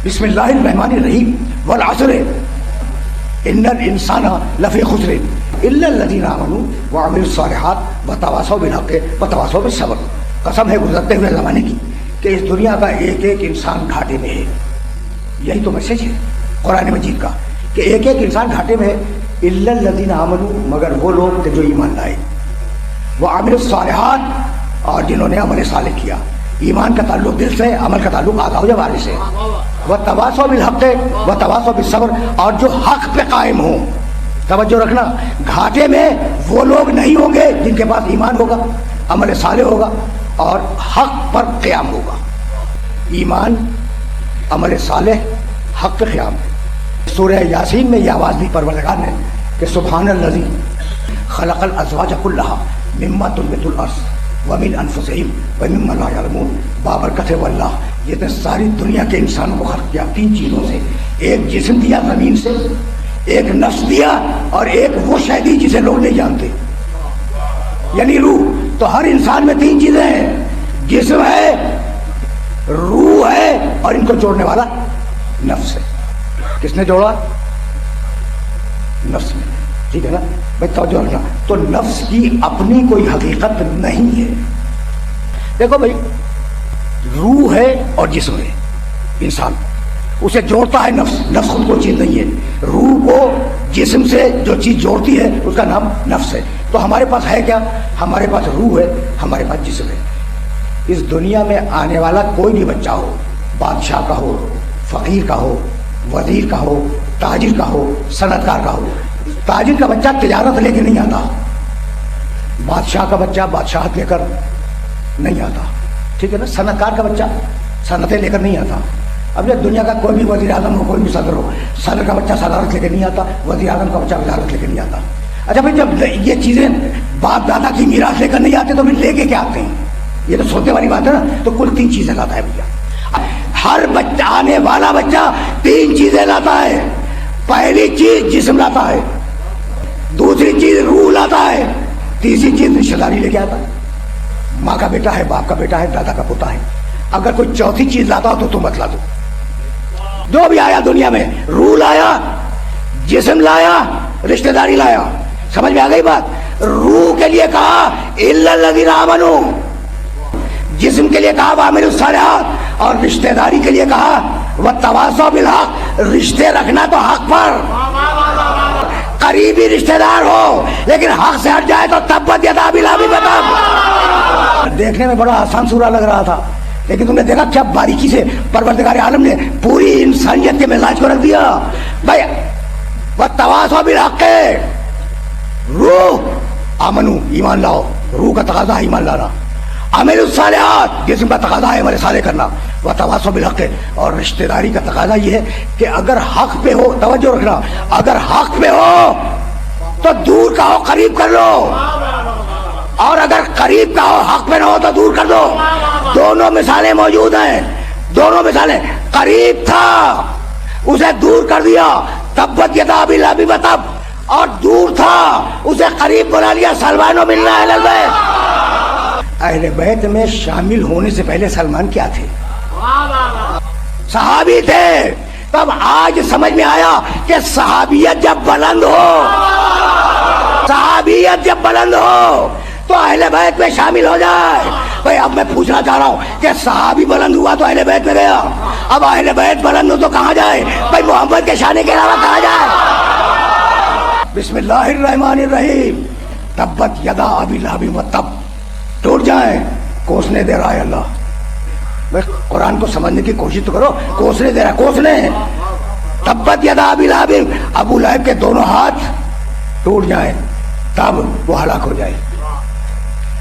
بسم اللہ الرحمن الرحیم والعصر ان الانسان لفی خسر الا الذین آمنوا وعملوا الصالحات وتواصوا بالحق وتواصوا بالصبر. قسم ہے گزرتے ہوئے زمانے کی کہ اس دنیا کا ایک ایک انسان گھاٹے میں ہے. یہی تو میسج ہے قرآن مجید کا کہ ایک ایک انسان گھاٹے میں ہے. الا الذین آمنوا مگر وہ لوگ کہ جو ایمان لائے، وعملوا الصالحات اور جنہوں نے عمل صالح کیا. ایمان کا تعلق دل سے، عمل کا تعلق آگاہ و جوارح سے. وتواصوا بالحق وتواصوا بالصبر اور جو حق پہ قائم ہوں. توجہ رکھنا، گھاٹے میں وہ لوگ نہیں ہوں گے جن کے پاس ایمان ہوگا، عمل صالح ہوگا اور حق پر قیام ہوگا. ایمان، عمل صالح، حق پہ قیام. سورہ یاسین میں یہ آواز دی پروردگار نے کہ سبحان الذی خلق الازواج کلھا مما تنبت الارض ومن انفسہم ومما لا یعلمون. بابرکت ہے واللہ، یہ نے ساری دنیا کے انسانوں کو خلق کیا تین چیزوں سے. ایک جسم دیا زمین سے، ایک نفس دیا اور ایک وہ شے دی جسے لوگ نہیں جانتے، یعنی روح. تو ہر انسان میں تین چیزیں ہیں، جسم ہے، روح ہے اور ان کو جوڑنے والا نفس ہے. کس نے جوڑا؟ نفس نے. ٹھیک ہے نا بھائی، توجہ رکھنا. تو نفس کی اپنی کوئی حقیقت نہیں ہے. دیکھو بھائی، روح ہے اور جسم ہے. انسان اسے جوڑتا ہے نفس. نفس خود کوئی چیز نہیں ہے. روح کو جسم سے جو چیز جوڑتی ہے اس کا نام نفس ہے. تو ہمارے پاس ہے کیا؟ ہمارے پاس روح ہے، ہمارے پاس جسم ہے. اس دنیا میں آنے والا کوئی بھی بچہ ہو، بادشاہ کا ہو، فقیر کا ہو، وزیر کا ہو، تاجر کا ہو، صنعت کار کا ہو. تاجر کا بچہ تجارت لے کے نہیں آتا، بادشاہ کا بچہ بادشاہت لے کر نہیں آتا. ٹھیک ہے نا. صنعت کار کا بچہ صنعتیں لے کر نہیں آتا. اب جب دنیا کا کوئی بھی وزیر اعظم ہو، کوئی بھی صدر ہو، صدر کا بچہ صدارت لے کے نہیں آتا، وزیر اعظم کا بچہ وزارت لے کے نہیں آتا. اچھا بھائی، جب یہ چیزیں باپ دادا کی میراث لے کر نہیں آتے تو پھر لے کے کیا آتے ہیں؟ یہ تو سوچنے والی بات ہے نا. تو کل تین چیزیں لاتا ہے بھیا. ہر بچہ، آنے والا بچہ تین چیزیں لاتا ہے. پہلی چیز جسم لاتا ہے، دوسری چیز روح لاتا ہے، تیسری چیز رشتہ داری لے کے آتا ہے. ماں کا بیٹا ہے، باپ کا بیٹا ہے، دادا کا پوتا ہے. اگر کوئی چوتھی چیز لاتا ہو تو تم بتلا دو. جو بھی آیا دنیا میں، روح لایا، جسم لایا، رشتہ داری لایا. سمجھ میں آ گئی بات؟ روح کے لیے کہا الا الذین آمنوا، جسم کے لیے کہا وعملوا الصالحات اور رشتہ داری کے لیے کہا وتواصوا بالحق. رشتے رکھنا تو حق پر. قریبی رشتہ دار ہو لیکن حق سے ہٹ جائے تو تبت یدا ابی لہب وتب. دیکھنے میں بڑا آسان سورہ لگ رہا تھا، لیکن تم نے دیکھا کیا باریکی سے پروردگار عالم نے پوری انسانیت کے مزاج کو رکھ دیا. بھائی وتواصوا بالحق، روح آمنو ایمان لاؤ، روح کا تقاضا ہے ایمان لانا. عملوا الصالحات، جسم کا تقاضا ہے عمل صالح کرنا. وتواصوا بالحق، اور رشتہ داری کا تقاضا یہ ہے کہ اگر حق پہ ہو، توجہ رکھنا، اگر حق پہ ہو تو دور کا ہو قریب کر لو، اور اگر قریب کا ہو حق پہ نہ ہو تو دور کر دو. دونوں مثالیں موجود ہیں. دونوں مثالیں، قریب تھا اسے دور کر دیا، تبت یدا ابی لہب وتب، اور دور تھا اسے قریب بنا لیا. سلمان و منا اہل البیت. اہل بیت میں شامل ہونے سے پہلے سلمان کیا تھے؟ صحابی تھے. تب آج سمجھ میں آیا کہ صحابیت جب بلند ہو، صحابیت جب بلند ہو تو اہل بیت میں شامل ہو جائے. بھائی اب میں پوچھنا چاہ رہا ہوں کہ صحابی بلند ہوا تو اہل بیت میں گیا، اب اہل بیت بلند ہو تو کہاں جائے؟ بھائی محمد کے شانے کے علاوہ کہاں جائے؟ بسم اللہ الرحمن الرحیم. تبت یدا ابی لہب وتب. ٹوٹ جائیں، کوسنے دے رہا ہے اللہ. بھائی قرآن کو سمجھنے کی کوشش تو کرو. کوسنے دے رہا ہے، کوسنے. تبت یدا ابی لہب، ابو لہب کے دونوں ہاتھ ٹوٹ جائیں تب وہ ہلاک ہو جائے.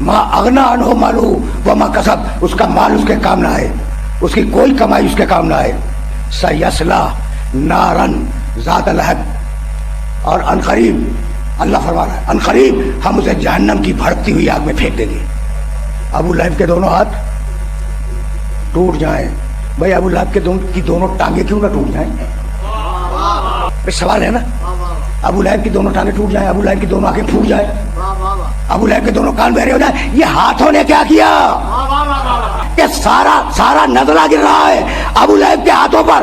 ما اغنا عنہ مالہ وما کسب، اس کا مال اس کے کام نہ آئے، اس کی کوئی کمائی اس کے کام نہ آئے. سیصلی نارا ذات لہب، اور عنقریب اللہ فرما رہا ہے عنقریب ہم اسے جہنم کی بھڑکتی ہوئی آگ میں پھینک دیں گے. ابو لہب کے دونوں ہاتھ ٹوٹ جائیں. بھائی ابو لہب کی دونوں ٹانگیں کیوں نہ ٹوٹ جائیں؟ سوال ہے نا. ابو لہب کی دونوں ٹانگیں ٹوٹ جائیں، ابو لہب کی دونوں آنکھیں پھوٹ جائیں، ابو لہب کے دونوں کان بہرے ہو جائیں. یہ ہاتھوں نے کیا کیا کہ سارا نزلہ گر رہا ہے ابو لہب کے ہاتھوں پر.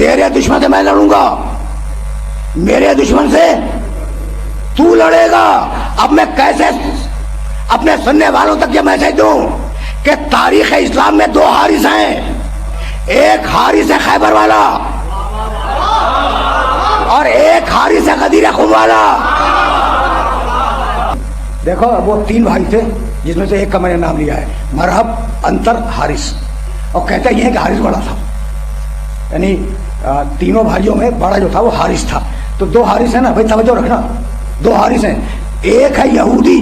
تیرے دشمن سے میں لڑوں گا، میرے دشمن سے تو لڑے گا۔ اب میں کیسے اپنے سننے والوں تک یہ میسج دوں کہ تاریخ اسلام میں دو حارث ہیں، ایک حارث ہے خیبر والا اور ایک حارث ہے غدیر خم والا۔ دیکھو وہ تین بھائی تھے جس میں سے ایک کا میں نے نام لیا ہے، مرحب، انتر، حارث، اور کہتے یہ ہے کہ حارث بڑا تھا، یعنی تینوں بھائیوں میں بڑا جو تھا وہ حارث تھا۔ تو دو حارث ہیں نا بھائی، توجہ رکھنا، دو حارث ہیں، ایک ہے یہودی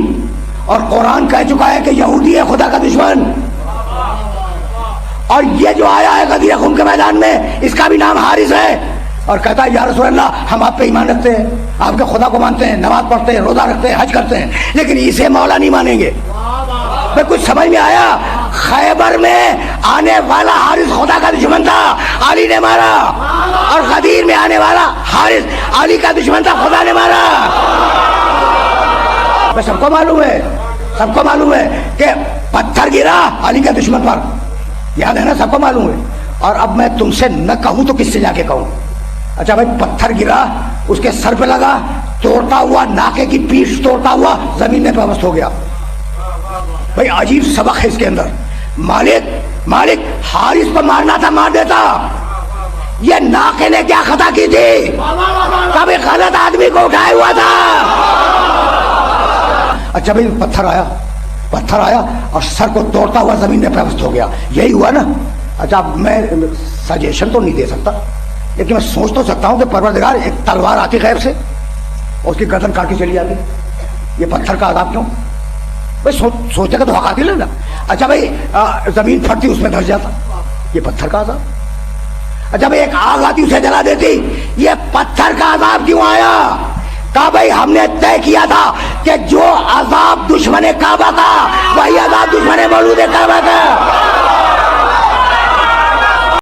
اور قرآن کہہ چکا ہے کہ یہودی ہے خدا کا دشمن، اور یہ جو آیا ہے غدیر خم کے میدان میں اس کا بھی نام حارث ہے، اور کہتا ہے یا رسول اللہ ہم آپ پہ ایمان رکھتے ہیں، آپ کے خدا کو مانتے ہیں، نماز پڑھتے ہیں، روزہ رکھتے ہیں، حج کرتے ہیں، لیکن اسے مولا نہیں مانیں گے۔ میں کچھ سمجھ میں آیا؟ خیبر میں آنے والا حارث خدا کا دشمن تھا، علی نے مارا، اور غدیر میں آنے والا حارث علی کا دشمن تھا، خدا نے مارا۔ میں سب کو معلوم ہے، سب کو معلوم ہے کہ پتھر گرا علی کے دشمن پر، یاد ہے نا، سب کو معلوم ہے۔ اور اب میں تم سے نہ کہوں تو کس سے جا کے کہوں؟ اچھا بھائی، پتھر گرا، اس کے سر پہ لگا، توڑتا ہوا ناکے کی پیٹھ توڑتا ہوا زمین میں پیوست ہو گیا۔ بھائی عجیب سبق ہے اس کے اندر۔ مالک حارث پر مارنا تھا مار دیتا، یہ ناکے نے کیا خطا کی تھی؟ کبھی غلط آدمی کو اٹھائے ہوا تھا۔ اچھا بھائی، پتھر آیا اور سر کو توڑتا ہوا زمین میں پیوست ہو گیا، یہی ہوا نا؟ اچھا میں سجیشن تو نہیں دے سکتا، لیکن میں سوچ تو سکتا ہوں کہ پروردگار ایک تلوار آتی غیب سے اور اس کی گردن کاٹ کے چلی جاتی، یہ پتھر کا عذاب کیوں؟ بھائی سوچنے کا تو حق حاصل ہے نا۔ اچھا بھائی زمین پھٹتی اس میں دھس جاتا، یہ پتھر کا عذاب۔ اچھا بھائی ایک آگ آتی اسے جلا دیتی، یہ پتھر کا عذاب کیوں آیا؟ کہا بھائی ہم نے طے کیا تھا کہ جو عذاب دشمن کعبہ کا وہی عذاب دشمن مولود کعبہ کا۔